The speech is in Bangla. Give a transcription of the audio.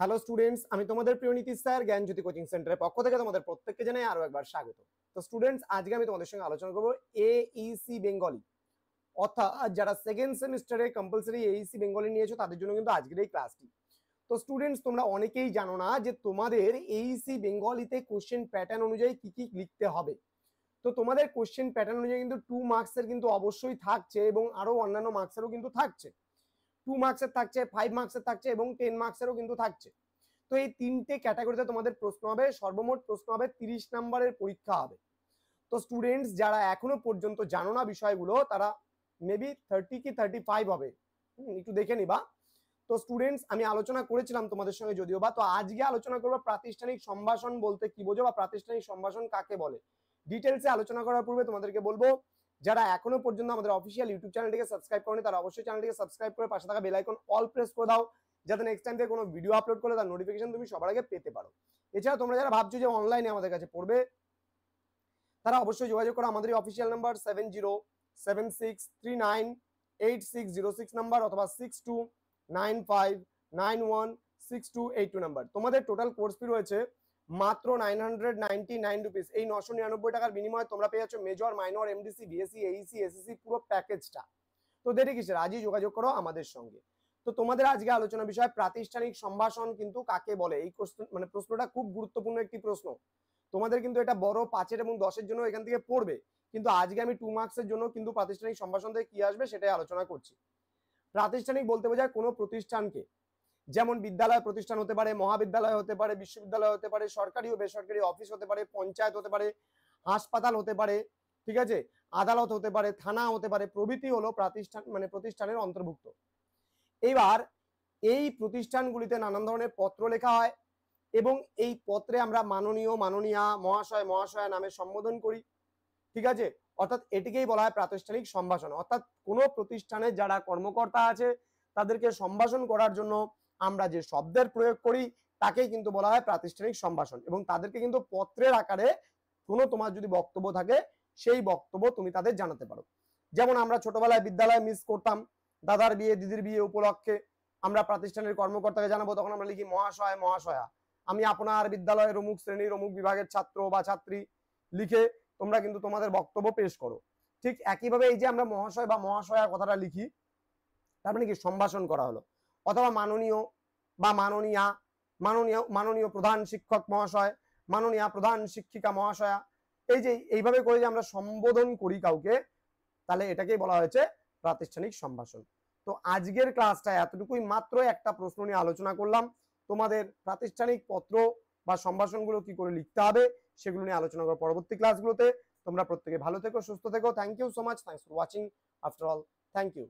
হ্যালো স্টুডেন্টস, আমি তোমাদের প্রিয় নীতিশ স্যার জ্ঞানজ্যোতি কোচিং সেন্টারের পক্ষ থেকে তোমাদের প্রত্যেককে জানাই আরো একবার স্বাগত। তো স্টুডেন্টস, আজকে আমি তোমাদের সঙ্গে আলোচনা করব এইসি বেঙ্গলি, অর্থাৎ যারা সেকেন্ড সেমিস্টারে কম্পালসরি এইসি বেঙ্গলি নিয়েছো তাদের জন্য কিন্তু আজকের এই ক্লাসটি। তো স্টুডেন্টস, তোমরা অনেকেই জানো না যে তোমাদের এইসি বেঙ্গলিতে কোশ্চেন প্যাটার্ন অনুযায়ী কি কি লিখতে হবে। তো তোমাদের কোশ্চেন প্যাটার্ন অনুযায়ী কিন্তু 2 মার্কসের কিন্তু অবশ্যই থাকছে এবং আরো অন্যান্য মার্কসেরও কিন্তু থাকছে। 2 মার্কসের থাকছে, 5 মার্কসের থাকছে এবং 10 মার্কসেরও কিন্তু থাকছে। তো এই তিনটে ক্যাটাগরিতে তোমাদের প্রশ্ন হবে, সর্বমোট প্রশ্ন হবে 30 নম্বরের পরীক্ষা হবে। তো স্টুডেন্টস, যারা এখনো পর্যন্ত জানো না বিষয়গুলো, তারা মেবি 30 কি 35 হবে, একটু দেখে নিবা। তো স্টুডেন্টস, আমি আলোচনা করেছিলাম তোমাদের সঙ্গে যদিও বা, তো আজকে আলোচনা করবো প্রাতিষ্ঠানিক সম্ভাষণ বলতে কি বোঝো বা প্রাতিষ্ঠানিক সম্ভাষণ কাকে বলে। ডিটেলসে আলোচনা করার পূর্বে তোমাদেরকে বলবো, যারা এখনো পর্যন্ত আমাদের অফিসিয়াল ইউটিউব চ্যানেলটিকে সাবস্ক্রাইব করেনি তারা অবশ্যই চ্যানেলটিকে সাবস্ক্রাইব করে পাশে থাকা বেল আইকন অল প্রেস করে দাও, যাতে নেক্সট টাইম থেকে কোনো ভিডিও আপলোড করলে তার নোটিফিকেশন তুমি সবার আগে পেতে পারো। এছাড়া তোমরা যারা ভাবছো যে অনলাইনে আমাদের কাছে পড়বে, তারা অবশ্যই যোগাযোগ করো আমাদের অফিসিয়াল নাম্বার 7076398606 নাম্বার অথবা 6295916282 নাম্বার। তোমাদের টোটাল কোর্স ফি রয়েছে মাত্র 999 রুপিস। এই 999 টাকার বিনিময়ে তোমরা পেয়ে যাচ্ছ major, minor, MDC, BSc, Aisi, SSC পুরো প্যাকেজটা। তো দেরি কিসের, আজই যোগাযোগ করো আমাদের সঙ্গে। তো তোমাদের আজকে আলোচনা বিষয় প্রাতিষ্ঠানিক সম্ভাষণ কিন্তু কাকে বলে। এই প্রশ্নটা খুব গুরুত্বপূর্ণ একটি প্রশ্ন। তোমাদের কিন্তু এটা বড় 5 এবং 10 জন্য এখান থেকে পড়বে, কিন্তু আজকে আমি 2 মার্কসের জন্য কিন্তু প্রাতিষ্ঠানিক সম্ভাষণ থেকে কি আসবে সেটাই আলোচনা করছি। প্রাতিষ্ঠানিক বলতে বোঝায় কোনো প্রতিষ্ঠানকে, যেমন বিদ্যালয় প্রতিষ্ঠান হতে পারে, মহাবিদ্যালয় হতে পারে, বিশ্ববিদ্যালয় হতে পারে, সরকারি ও বেসরকারি অফিস হতে পারে, পঞ্চায়েত হতে পারে, হাসপাতাল হতে পারে, ঠিক আছে, আদালত হতে পারে, থানা হতে পারে, প্রভৃতি হলো প্রতিষ্ঠানের অন্তর্ভুক্ত। এবার এই প্রতিষ্ঠানগুলিতে নানান ধরনের পত্র লেখা হয় এবং এই পত্রে আমরা মাননীয়, মাননীয়া, মহাশয়, মহাশয়া নামে সম্বোধন করি, ঠিক আছে। অর্থাৎ এটিকেই বলা হয় প্রাতিষ্ঠানিক সম্ভাষণ। অর্থাৎ কোনো প্রতিষ্ঠানে যারা কর্মকর্তা আছে তাদেরকে সম্ভাষণ করার জন্য আমরা যে শব্দের প্রয়োগ করি তাকেই কিন্তু বলা হয় প্রাতিষ্ঠানিক সম্ভাষণ। এবং তাদেরকে কিন্তু পত্রের আকারে কোনো তোমার যদি বক্তব্য থাকে সেই বক্তব্য তুমি তাদের জানাতে পারো। যেমন আমরা ছোটবেলায় বিদ্যালয়ে মিস করতাম, দাদার বিয়ে, দিদির বিয়ে উপলক্ষে আমরা প্রাতিষ্ঠানের কর্মকর্তাকে জানাবো, তখন আমরা লিখি মহাশয়, মহাশয়া, আমি আপনার বিদ্যালয়ের অমুক শ্রেণীর অমুক বিভাগের ছাত্র বা ছাত্রী, লিখে তোমরা কিন্তু তোমাদের বক্তব্য পেশ করো। ঠিক একইভাবে এই যে আমরা মহাশয় বা মহাশয়া কথাটা লিখি, তার মানে কি সম্ভাষণ করা হলো। অথবা মাননীয় বা মাননীয়া, মাননীয় প্রধান শিক্ষক মহাশয়, মাননীয়া প্রধান শিক্ষিকা মহাশয়া, এই যে এইভাবে করে যে আমরা সম্বোধন করি কাউকে, তাহলে এটাকেই বলা হয়েছে প্রাতিষ্ঠানিক সম্ভাষণ। তো আজকের ক্লাসটা এতটুকুই, মাত্র একটা প্রশ্ন নিয়ে আলোচনা করলাম। তোমাদের প্রাতিষ্ঠানিক পত্র বা সম্ভাষণগুলো কি করে লিখতে হবে সেগুলো নিয়ে আলোচনা করব পরবর্তী ক্লাসগুলোতে। তোমরা প্রত্যেকে ভালো থেকো, সুস্থ থেকো। Thank you so much, thanks for watching. After all, thank you.